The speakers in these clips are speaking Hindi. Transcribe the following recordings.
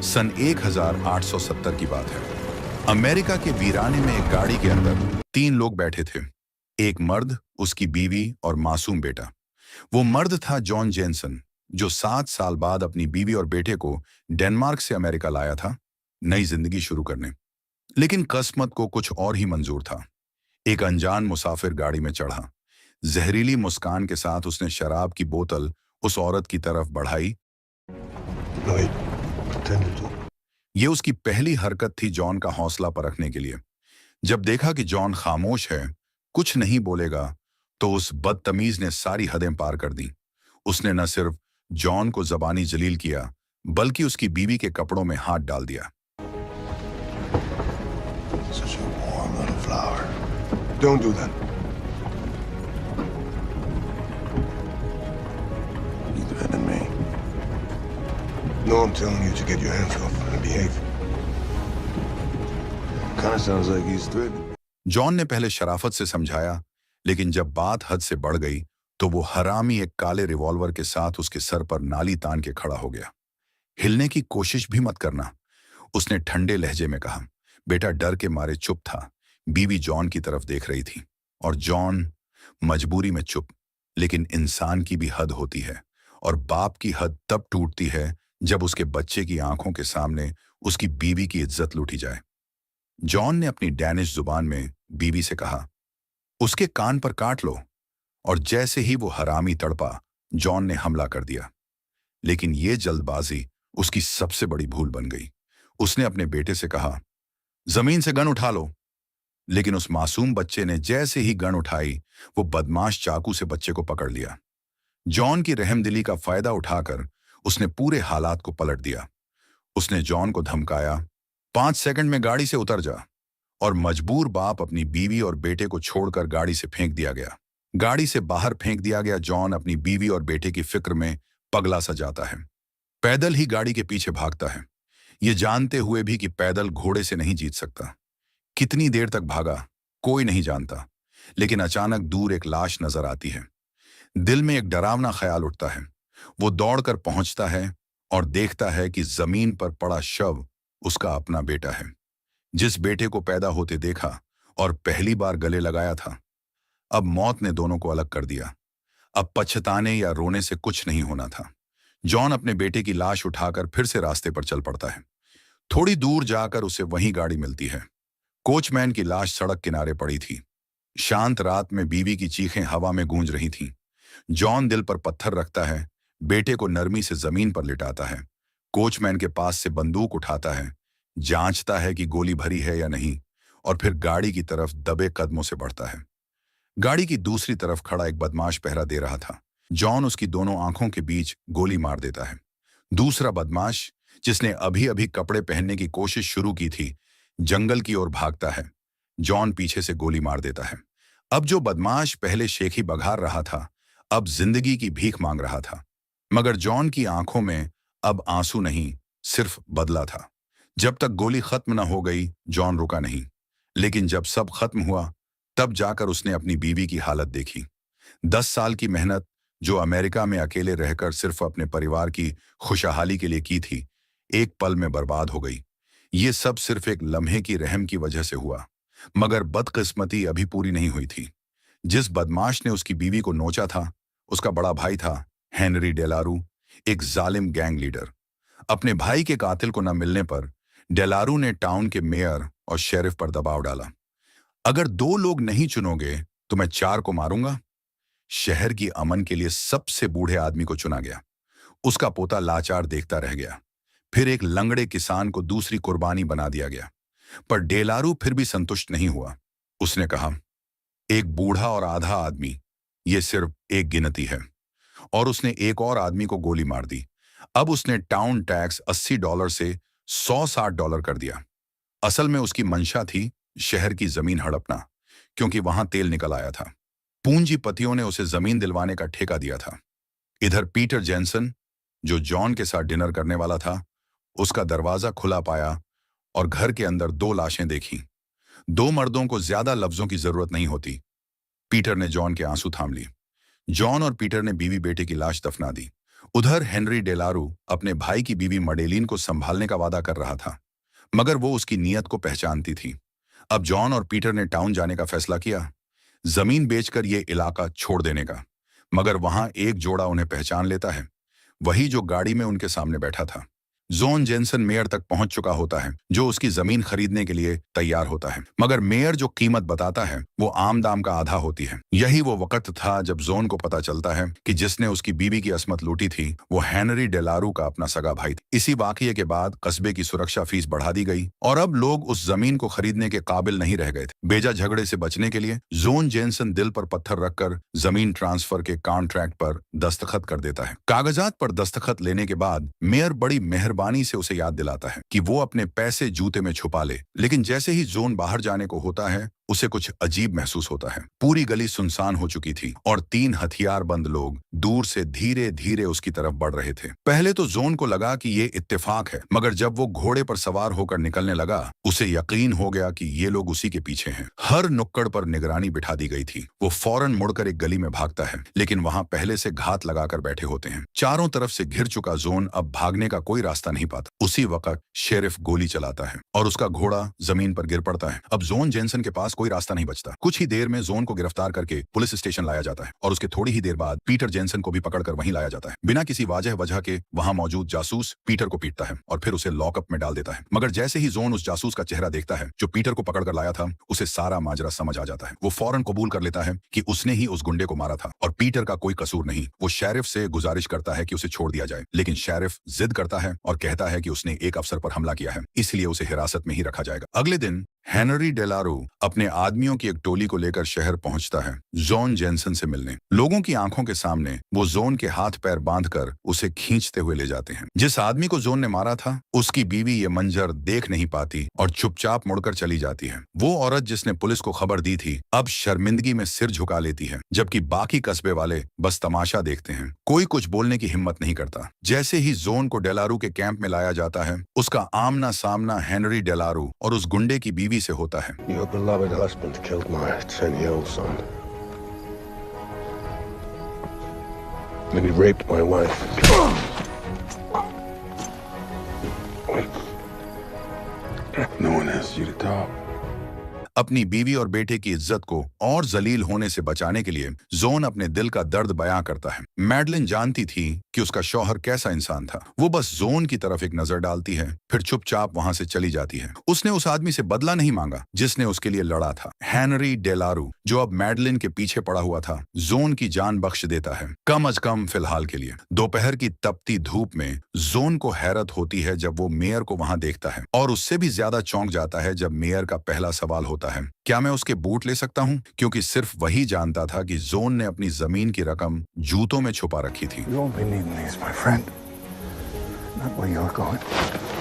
सन 1870 की बात है। अमेरिका के वीराने में एक गाड़ी के अंदर 3 लोग बैठे थे। एक मर्द, उसकी बीवी और मासूम बेटा। वो मर्द था जॉन जेनसन, जो 7 साल बाद अपनी बीवी और बेटे को डेनमार्क से अमेरिका लाया था, नई जिंदगी शुरू करने। लेकिन किस्मत को कुछ और ही मंजूर था। एक अनजान मुसाफिर गाड़ी में चढ़ा। जहरीली मुस्कान के साथ उसने शराब की बोतल उस औरत की तरफ बढ़ाई। No, he pretended to. ये उसकी पहली हरकत थी जॉन का हौसला परखने के लिए। जब देखा कि जॉन खामोश है, कुछ नहीं बोलेगा, तो उस बदतमीज ने सारी हदें पार कर दी। उसने न सिर्फ जॉन को जबानी जलील किया, बल्कि उसकी बीवी के कपड़ों में हाथ डाल दिया। Such a warm little flower. Don't do that. You threatening me? No, I'm telling you to get your hands off and behave. Kind of sounds like he's threatening. John ने पहले शराफत से समझाया, लेकिन जब बात हद से बढ़ गई तो वो हरामी एक काले रिवॉल्वर के साथ उसके सर पर नाली तान के खड़ा हो गया। हिलने की कोशिश भी मत करना, उसने ठंडे लहजे में कहा। बेटा डर के मारे चुप था। बीवी जॉन की तरफ देख रही थी और जॉन मजबूरी में चुप। लेकिन इंसान की भी हद होती है, और बाप की हद तब टूटती है जब उसके बच्चे की आंखों के सामने उसकी बीवी की इज्जत लूटी जाए। जॉन ने अपनी डैनिश जुबान में बीवी से कहा, उसके कान पर काट लो। और जैसे ही वो हरामी तड़पा, जॉन ने हमला कर दिया। लेकिन ये जल्दबाजी उसकी सबसे बड़ी भूल बन गई। उसने अपने बेटे से कहा, जमीन से गन उठा लो। लेकिन उस मासूम बच्चे ने जैसे ही गन उठाई, वो बदमाश चाकू से बच्चे को पकड़ लिया। जॉन की रहमदिली का फायदा उठाकर उसने पूरे हालात को पलट दिया। उसने जॉन को धमकाया, 5 सेकंड में गाड़ी से उतर जा। और मजबूर बाप अपनी बीवी और बेटे को छोड़कर गाड़ी से फेंक दिया गया। गाड़ी से बाहर फेंक दिया गया जॉन अपनी बीवी और बेटे की फिक्र में पगला सा जाता है। पैदल ही गाड़ी के पीछे भागता है, ये जानते हुए भी कि पैदल घोड़े से नहीं जीत सकता। कितनी देर तक भागा, कोई नहीं जानता। लेकिन अचानक दूर एक लाश नजर आती है। दिल में एक डरावना ख्याल उठता है। वो दौड़कर पहुंचता है और देखता है कि जमीन पर पड़ा शव उसका अपना बेटा है, जिस बेटे को पैदा होते देखा और पहली बार गले लगाया था। अब मौत ने दोनों को अलग कर दिया। अब पछताने या रोने से कुछ नहीं होना था। जॉन अपने बेटे की लाश उठाकर फिर से रास्ते पर चल पड़ता है। थोड़ी दूर जाकर उसे वही गाड़ी मिलती है। कोचमैन की लाश सड़क किनारे पड़ी थी। शांत रात में बीवी की चीखें हवा में गूंज रही थीं। जॉन दिल पर पत्थर रखता है, बेटे को नरमी से जमीन पर लिटाता है। कोचमैन के पास से बंदूक उठाता है, जांचता है कि गोली भरी है या नहीं, और फिर गाड़ी की तरफ दबे कदमों से बढ़ता है। गाड़ी की दूसरी तरफ खड़ा एक बदमाश पहरा दे रहा था। जॉन उसकी दोनों आंखों के बीच गोली मार देता है। दूसरा बदमाश, जिसने अभी अभी कपड़े पहनने की कोशिश शुरू की थी, जंगल की ओर भागता है। जॉन पीछे से गोली मार देता है। अब जो बदमाश पहले शेखी बघार रहा था, अब जिंदगी की भीख मांग रहा था। मगर जॉन की आंखों में अब आंसू नहीं, सिर्फ बदला था। जब तक गोली खत्म न हो गई, जॉन रुका नहीं। लेकिन जब सब खत्म हुआ, तब जाकर उसने अपनी बीवी की हालत देखी। 10 साल की मेहनत, जो अमेरिका में अकेले रहकर सिर्फ अपने परिवार की खुशहाली के लिए की थी, एक पल में बर्बाद हो गई। ये सब सिर्फ एक लम्हे की रहम की वजह से हुआ। मगर बदकिस्मती अभी पूरी नहीं हुई थी। जिस बदमाश ने उसकी बीवी को नोचा था, उसका बड़ा भाई था, हेनरी डेलारू, एक जालिम गैंग लीडर। अपने भाई के कातिल को न मिलने पर डेलारू ने टाउन के मेयर और शेरिफ पर दबाव डाला। अगर 2 लोग नहीं चुनोगे तो मैं 4 को मारूंगा। शहर की अमन के लिए सबसे बूढ़े आदमी को चुना गया। उसका पोता लाचार देखता रह गया। फिर एक लंगड़े किसान को दूसरी कुर्बानी बना दिया गया। पर डेलारू फिर भी संतुष्ट नहीं हुआ। उसने कहा, एक बूढ़ा और आधा आदमी, ये सिर्फ एक गिनती है। और उसने एक और आदमी को गोली मार दी। अब उसने टाउन टैक्स $80 से $160 कर दिया। असल में उसकी मंशा थी शहर की जमीन हड़पना, क्योंकि वहां तेल निकल आया था। पूंजीपतियों ने उसे जमीन दिलवाने का ठेका दिया था। इधर पीटर जेनसन, जो जॉन के साथ डिनर करने वाला था, उसका दरवाजा खुला पाया और घर के अंदर 2 लाशें देखी। 2 मर्दों को ज्यादा लफ्जों की जरूरत नहीं होती। पीटर ने जॉन के आंसू थाम लिए। जॉन और पीटर ने बीवी बेटे की लाश दफना दी। उधर हेनरी डेलारू अपने भाई की बीवी मडेलिन को संभालने का वादा कर रहा था, मगर वो उसकी नीयत को पहचानती थी। अब जॉन और पीटर ने टाउन जाने का फैसला किया, जमीन बेचकर ये इलाका छोड़ देने का। मगर वहां एक जोड़ा उन्हें पहचान लेता है, वही जो गाड़ी में उनके सामने बैठा था। जॉन जेनसन मेयर तक पहुंच चुका होता है, जो उसकी जमीन खरीदने के लिए तैयार होता है, मगर मेयर जो कीमत बताता है वो आम दाम का आधा होती है। यही वो वक्त था जब जॉन को पता चलता है कि जिसने उसकी बीवी की असमत लूटी थी वो हेनरी डेलारू का अपना सगा भाई था। इसी वाकये के बाद कस्बे की सुरक्षा फीस बढ़ा दी गई और अब लोग उस जमीन को खरीदने के काबिल नहीं रह गए थे। बेजा झगड़े से बचने के लिए जॉन जेनसन दिल पर पत्थर रखकर जमीन ट्रांसफर के कॉन्ट्रैक्ट पर दस्तखत कर देता है। कागजात पर दस्तखत लेने के बाद मेयर बड़ी मेहरबानी से उसे याद दिलाता है कि वो अपने पैसे जूते में छुपा ले, लेकिन जैसे ही जॉन बाहर जाने को होता है उसे कुछ अजीब महसूस होता है। पूरी गली सुनसान हो चुकी थी और 3 हथियारबंद लोग दूर से धीरे धीरे उसकी तरफ बढ़ रहे थे। पहले तो जॉन को लगा कि ये इत्तेफाक है, मगर जब वो घोड़े पर सवार होकर निकलने लगा उसे यकीन हो गया कि ये लोग उसी के पीछे हैं। हर नुक्कड़ पर निगरानी बिठा दी गई थी। वो फौरन मुड़कर एक गली में भागता है, लेकिन वहां पहले से घात लगाकर बैठे होते हैं। चारों तरफ से घिर चुका जॉन अब भागने का कोई रास्ता नहीं पाता। उसी वक्त शेरिफ गोली चलाता है और उसका घोड़ा जमीन पर गिर पड़ता है। अब जॉन जेनसन के पास कोई रास्ता नहीं बचता। कुछ ही देर में जॉन को गिरफ्तार करके पुलिस स्टेशन लाया जाता है और उसके थोड़ी ही देर बाद पीटर जेनसन को भी पकड़कर वहीं लाया जाता है। बिना किसी वजह के वहां मौजूद जासूस पीटर को पीटता है और फिर उसे लॉकअप में डाल देता है। मगर जैसे ही जॉन उस जासूस का चेहरा देखता है जो पीटर को पकड़कर लाया था, उसे सारा माजरा समझ आ जाता है। वो फौरन कबूल कर लेता है कि उसने ही उस गुंडे को मारा था और पीटर का कोई कसूर नहीं। वो शेरिफ से गुजारिश करता है कि उसे छोड़ दिया जाए, लेकिन शेरिफ जिद करता है और कहता है कि उसने एक अफसर पर हमला किया है, इसलिए उसे हिरासत में ही रखा जाएगा। अगले दिन हेनरी डेलारू अपने आदमियों की एक टोली को लेकर शहर पहुंचता है जॉन जेनसन से मिलने। लोगों की आंखों के सामने वो जॉन के हाथ पैर बांधकर उसे खींचते हुए ले जाते हैं। जिस आदमी को जॉन ने मारा था उसकी बीवी ये मंजर देख नहीं पाती और चुपचाप मुड़कर चली जाती है। वो औरत जिसने पुलिस को खबर दी थी अब शर्मिंदगी में सिर झुका लेती है, जबकि बाकी कस्बे वाले बस तमाशा देखते हैं। कोई कुछ बोलने की हिम्मत नहीं करता। जैसे ही जॉन को डेलारू के कैंप में लाया जाता है उसका आमना सामना हेनरी डेलारू और उस गुंडे की बीवी से होता है। Your beloved husband killed my 10-year-old son. Then he raped my wife. No one asked you to talk. अपनी बीवी और बेटे की इज्जत को और जलील होने से बचाने के लिए जॉन अपने दिल का दर्द बयां करता है। मैडलिन जानती थी कि उसका शौहर कैसा इंसान था। वो बस जॉन की तरफ एक नजर डालती है, फिर चुपचाप वहां से चली जाती है। उसने उस आदमी से बदला नहीं मांगा जिसने उसके लिए लड़ा था। हेनरी डेलारू जो अब मैडलिन के पीछे पड़ा हुआ था, जॉन की जान बख्श देता है, कम अज कम फिलहाल के लिए। दोपहर की तपती धूप में जॉन को हैरत होती है जब वो मेयर को वहां देखता है, और उससे भी ज्यादा चौंक जाता है जब मेयर का पहला सवाल होता है, क्या मैं उसके बूट ले सकता हूं? क्योंकि सिर्फ वही जानता था कि जॉन ने अपनी जमीन की रकम जूतों में छुपा रखी थी। You won't be needing these, my friend. Not where you're going.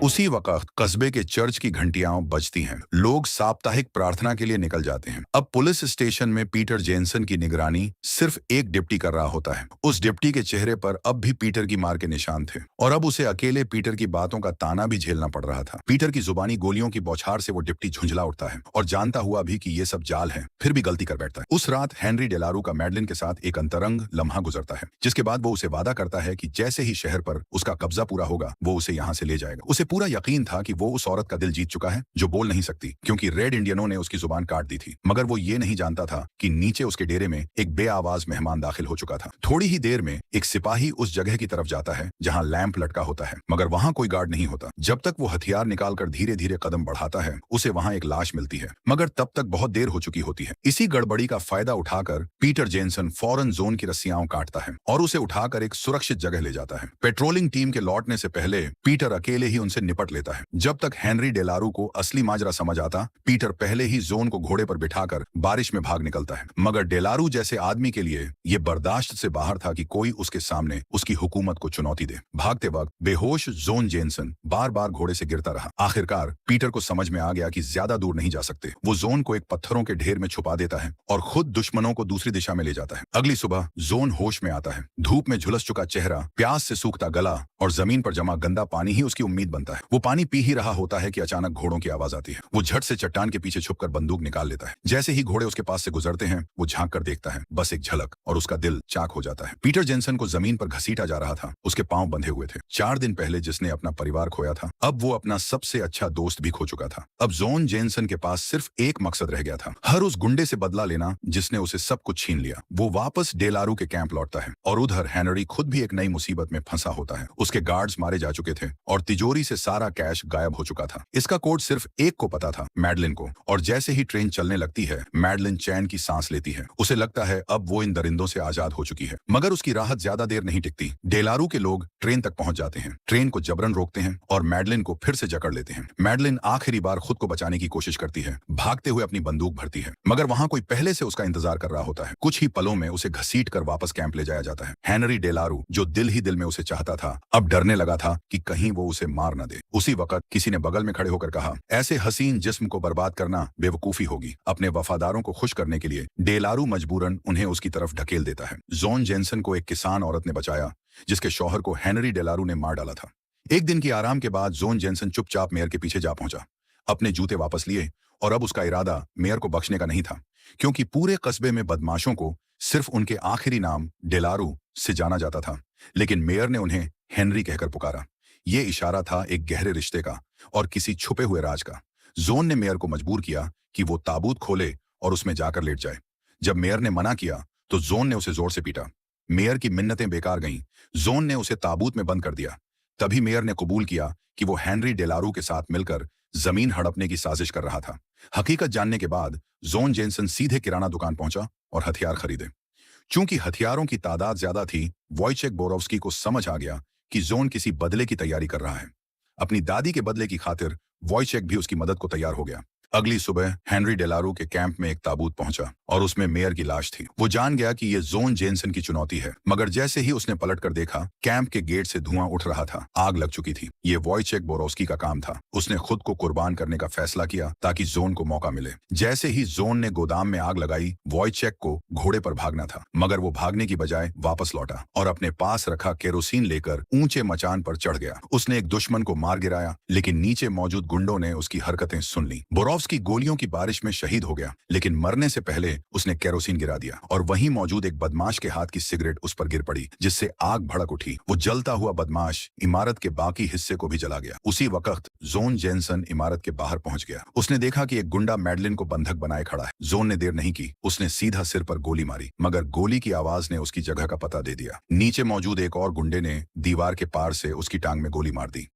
उसी वक्त कस्बे के चर्च की घंटियां बजती हैं। लोग साप्ताहिक प्रार्थना के लिए निकल जाते हैं। अब पुलिस स्टेशन में पीटर जेनसन की निगरानी सिर्फ एक डिप्टी कर रहा होता है। उस डिप्टी के चेहरे पर अब भी पीटर की मार के निशान थे और अब उसे अकेले पीटर की बातों का ताना भी झेलना पड़ रहा था। पीटर की जुबानी गोलियों की बौछार से वो डिप्टी झुंझला उठता है और जानता हुआ भी कि ये सब जाल है, फिर भी गलती कर बैठता है। उस रात हेनरी डेलारू का मैडलिन के साथ एक अंतरंग लम्हा गुजरता है, जिसके बाद वो उसे वादा करता है कि जैसे ही शहर पर उसका कब्जा पूरा होगा वो उसे यहाँ से ले जाएगा। उसे पूरा यकीन था कि वो उस औरत का दिल जीत चुका है जो बोल नहीं सकती, क्योंकि रेड इंडियनों ने उसकी जुबान काट दी थी। मगर वो ये नहीं जानता था कि नीचे उसके डेरे में एक बेआवाज मेहमान दाखिल हो चुका था। थोड़ी ही देर में एक सिपाही उस जगह की तरफ जाता है जहां लैंप लटका होता है, मगर वहां कोई गार्ड नहीं होता। जब तक वो हथियार निकालकर धीरे धीरे कदम बढ़ाता है उसे वहां एक लाश मिलती है, मगर तब तक बहुत देर हो चुकी होती है। इसी गड़बड़ी का फायदा उठाकर पीटर जेनसन फौरन जॉन की रस्सियां काटता है और उसे उठाकर एक सुरक्षित जगह ले जाता है। पेट्रोलिंग टीम के लौटने से पहले पीटर अकेले ही उनसे निपट लेता है। जब तक हेनरी डेलारू को असली माजरा समझ आता, पीटर पहले ही जॉन को घोड़े पर बिठाकर बारिश में भाग निकलता है। मगर डेलारू जैसे आदमी के लिए ये बर्दाश्त से बाहर था कि कोई उसके सामने उसकी हुकूमत को चुनौती दे। भागते वक्त बेहोश जॉन जेनसन बार बार घोड़े से गिरता रहा। आखिरकार पीटर को समझ में आ गया कि ज्यादा दूर नहीं जा सकते। वो जॉन को एक पत्थरों के ढेर में छुपा देता है और खुद दुश्मनों को दूसरी दिशा में ले जाता है। अगली सुबह जॉन होश में आता है। धूप में झुलस चुका चेहरा, प्यास से सूखता गला और जमीन पर जमा गंदा पानी ही उसकी उम्मीद बनता है। पहचानता है। वो पानी पी ही रहा होता है कि अचानक घोड़ों की आवाज आती है। वो झट से चट्टान के पीछे छुपकर बंदूक निकाल लेता है। जैसे ही घोड़े उसके पास से गुजरते हैं, वो झांक कर देखता है, बस एक झलक, और उसका दिल चाक हो जाता है। पीटर जेनसन को जमीन पर घसीटा जा रहा था। उसके पांव बंधे हुए थे। 4 दिन पहले जिसने अपना परिवार खोया था, अब वो अपना सबसे अच्छा दोस्त भी खो चुका था। अब जोन जेनसन के पास सिर्फ एक मकसद रह गया था, हर उस गुंडे से बदला लेना जिसने उसे सब कुछ छीन लिया। वो वापस डेलारू के कैंप लौटता है और उधर हेनरी खुद भी एक नई मुसीबत में फंसा होता है। उसके गार्ड्स मारे जा चुके थे और तिजोरी से सारा कैश गायब हो चुका था। इसका कोड सिर्फ एक को पता था, मैडलिन को। और जैसे ही ट्रेन चलने लगती है, मैडलिन चैन की सांस लेती है। उसे लगता है अब वो इन दरिंदों से आजाद हो चुकी है। मगर उसकी राहत ज्यादा देर नहीं टिकती। डेलारू के लोग ट्रेन तक पहुंच जाते हैं, ट्रेन को जबरन रोकते हैं और मैडलिन को फिर से जकड़ लेते हैं। मैडलिन आखिरी बार खुद को बचाने की कोशिश करती है, भागते हुए अपनी बंदूक भरती है, मगर वहां कोई पहले से उसका इंतजार कर रहा होता है। कुछ ही पलों में उसे घसीट कर वापस कैंप ले जाया जाता है। हेनरी डेलारू, जो दिल ही दिल में उसे चाहता था, अब डरने लगा था कि कहीं वो उसे मार न दे। उसी वक्त किसी ने बगल में खड़े होकर कहा, ऐसे हसीन जिस्म को बर्बाद करना बेवकूफी होगी। अपने वफादारों को खुश करने के लिए डेलारू मजबूरन उन्हें उसकी तरफ ढकेल देता है। जोन जेनसन को एक किसान औरत ने बचाया, जिसके शौहर को हेनरी डेलारू ने मार डाला था। एक दिन की आराम के बाद जोन जेनसन चुपचाप मेयर के पीछे जा पहुंचा, अपने जूते वापस लिए, और अब उसका इरादा मेयर को बख्शने का नहीं था, क्योंकि पूरे कस्बे में बदमाशों को सिर्फ उनके आखिरी नाम डेलारू से जाना जाता था। लेकिन मेयर ने उन्हें हेनरी कहकर पुकारा। यह इशारा था एक गहरे रिश्ते का और किसी छुपे हुए राज का। जोन ने मेयर को मजबूर किया कि वो ताबूत खोले और उसमें जाकर लेट जाए। जब मेयर ने मना किया तो जोन ने उसे जोर से पीटा। मेयर की मिन्नतें बेकार गईं। जोन ने उसे ताबूत में बंद कर दिया। तभी मेयर ने कबूल किया कि वो हेनरी डेलारू के साथ मिलकर जमीन हड़पने की साजिश कर रहा था। हकीकत जानने के बाद जोन जेनसन सीधे किराना दुकान पहुंचा और हथियार खरीदे। चूंकि हथियारों की तादाद ज्यादा थी, वॉइचेक बोरोव्स्की को समझ आ गया कि जोन किसी बदले की तैयारी कर रहा है। अपनी दादी के बदले की खातिर वॉइचेक भी उसकी मदद को तैयार हो गया। अगली सुबह हेनरी डेलारू के कैंप में एक ताबूत पहुंचा और उसमें मेयर की लाश थी। वो जान गया कि ये जोन जेनसन की चुनौती है, मगर जैसे ही उसने पलटकर देखा, कैंप के गेट से धुआं उठ रहा था। आग लग चुकी थी। ये वॉइचेक बोरोव्स्की का काम था। उसने खुद को कुर्बान करने का फैसला किया ताकि जोन को मौका मिले। जैसे ही जोन ने गोदाम में आग लगाई, वॉइचेक को घोड़े पर भागना था, मगर वो भागने की बजाय वापस लौटा और अपने पास रखा केरोसिन लेकर ऊंचे मचान पर चढ़ गया। उसने एक दुश्मन को मार गिराया, लेकिन नीचे मौजूद गुंडों ने उसकी हरकतें सुन ली। बोरोव्स्की गोलियों की बारिश में शहीद हो गया, लेकिन मरने से पहले उसने केरोसिन गिरा दिया और वहीं मौजूद एक बदमाश के हाथ की सिगरेट उस पर गिर पड़ी, जिससे आग भड़क उठी। वो जलता हुआ बदमाश इमारत के बाकी हिस्से को भी जला गया। उसी वक्त जोन जेनसन इमारत के बाहर पहुंच गया। उसने देखा कि एक गुंडा मैडलिन को बंधक बनाए खड़ा है। जोन ने देर नहीं की, उसने सीधा सिर पर गोली मारी, मगर गोली की आवाज ने उसकी जगह का पता दे दिया। नीचे मौजूद एक और गुंडे ने दीवार के पार से उसकी टांग में गोली मार दी।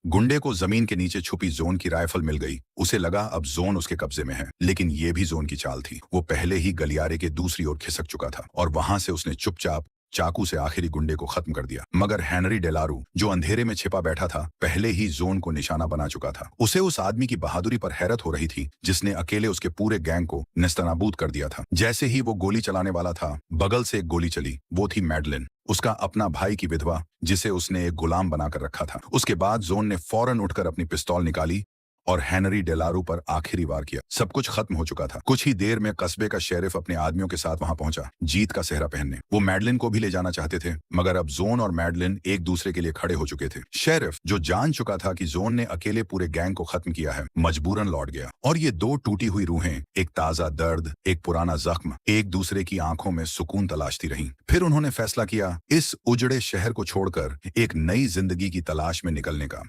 गुंडे को जमीन के नीचे छुपी जोन की राइफल मिल गई। उसे लगा अब जोन उसके कब्जे में है, लेकिन यह भी जोन की चाल थी। वो पहले ही गलियारे के दूसरी ओर खिसक चुका था और वहां से उसने चुपचाप चाकू से आखिरी गुंडे को खत्म कर दिया। मगर हेनरी डेलारू, जो अंधेरे में छिपा बैठा था, पहले ही जोन को निशाना बना चुका था। उसे उस आदमी की बहादुरी पर हैरत हो रही थी, जिसने अकेले उसके पूरे गैंग को नेस्तनाबूद कर दिया था। जैसे ही वो गोली चलाने वाला था, बगल से एक गोली चली। वो थी मैडलिन, उसका अपना भाई की विधवा, जिसे उसने एक गुलाम बनाकर रखा था। उसके बाद जोन ने फौरन उठकर अपनी पिस्तौल निकाली और हेनरी डेलारू पर आखिरी वार किया। सब कुछ खत्म हो चुका था। कुछ ही देर में कस्बे का शेरिफ अपने आदमियों के साथ वहां पहुंचा, जीत का सेहरा पहनने। वो मैडलिन को भी ले जाना चाहते थे, मगर अब जोन और मैडलिन एक दूसरे के लिए खड़े हो चुके थे। शेरिफ, जो जान चुका था कि जोन ने अकेले पूरे गैंग को खत्म किया है, मजबूरन लौट गया। और ये दो टूटी हुई रूहें, एक ताजा दर्द, एक पुराना जख्म, एक दूसरे की आंखों में सुकून तलाशती रहीं। फिर उन्होंने फैसला किया इस उजड़े शहर को छोड़कर एक नई जिंदगी की तलाश में निकलने का।